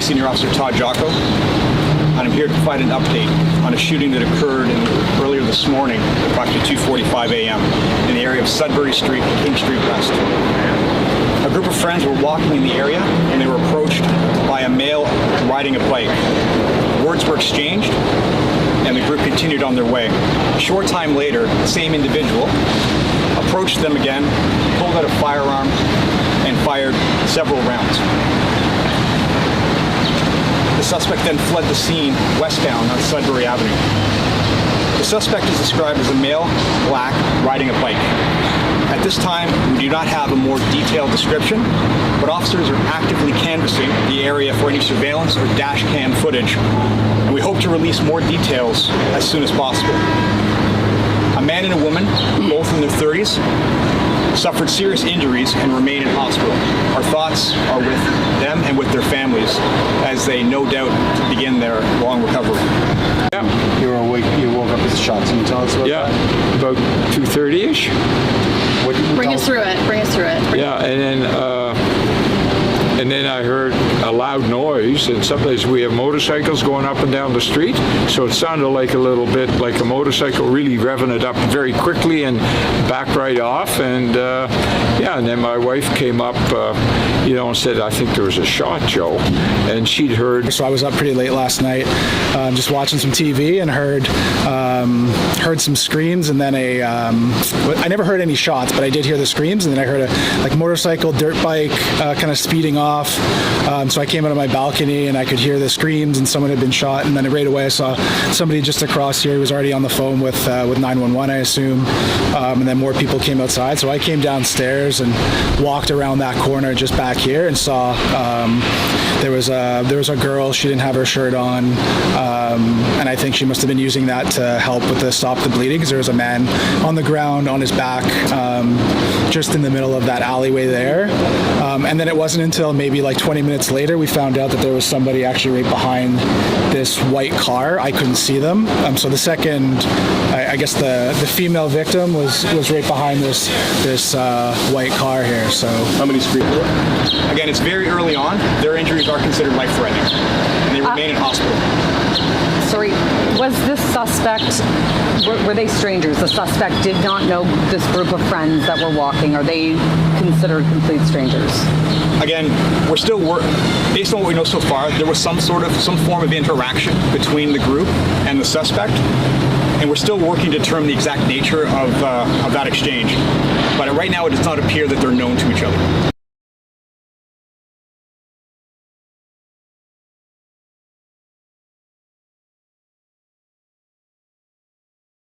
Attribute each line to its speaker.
Speaker 1: Senior Officer Todd Jocko, and I'm here to provide an update on a shooting that occurred earlier this morning, approximately 2:45 a.m. in the area of Sudbury Street, King Street West. A group of friends were walking in the area and they were approached by a male riding a bike. Words were exchanged and the group continued on their way. A short time later, the same individual approached them again, pulled out a firearm, and fired several rounds. The suspect then fled the scene westbound on Sudbury Avenue. The suspect is described as a male, black, riding a bike. At this time, we do not have a more detailed description, but officers are actively canvassing the area for any surveillance or dash cam footage, and we hope to release more details as soon as possible. A man and a woman, both in their 30s, suffered serious injuries and remain in hospital. Our thoughts are with them and with their families as they no doubt begin their long recovery.
Speaker 2: Yeah.
Speaker 3: You were awake, you woke up as shots. Can you tell us about that?
Speaker 2: Yeah, about 2:30ish.
Speaker 4: Bring us through it.
Speaker 2: Yeah, and then I heard a loud noise, and sometimes we have motorcycles going up and down the street, so it sounded like a little bit like a motorcycle really revving it up very quickly and backed right off, and and then my wife came up, and said, I think there was a shot, Joe, and she'd heard.
Speaker 5: So I was up pretty late last night, just watching some TV, and heard some screams, and then I never heard any shots, but I did hear the screams, and then I heard a motorcycle, dirt bike, kind of speeding off. So I came out of my balcony and I could hear the screams and someone had been shot, and then right away I saw somebody just across here who was already on the phone with 911, I assume, and then more people came outside. So I came downstairs and walked around that corner just back here and saw there was a girl. She didn't have her shirt on, and I think she must have been using that to help with the stop the bleeding, because there was a man on the ground on his back just in the middle of that alleyway there. And then it wasn't until maybe like 20 minutes later we found out that there was somebody actually right behind this white car. I couldn't see them. So the second, I guess the female victim was right behind this white car here. So
Speaker 1: How many screams? Again, it's very early on. Their injuries are considered life-threatening, and they remain in hospital.
Speaker 4: Sorry, was this suspect, were they strangers? The suspect did not know this group of friends that were walking. Are they considered complete strangers?
Speaker 1: Again, we're still based on what we know so far, there was some form of interaction between the group and the suspect, and we're still working to determine the exact nature of that exchange. But right now, it does not appear that they're known to each other.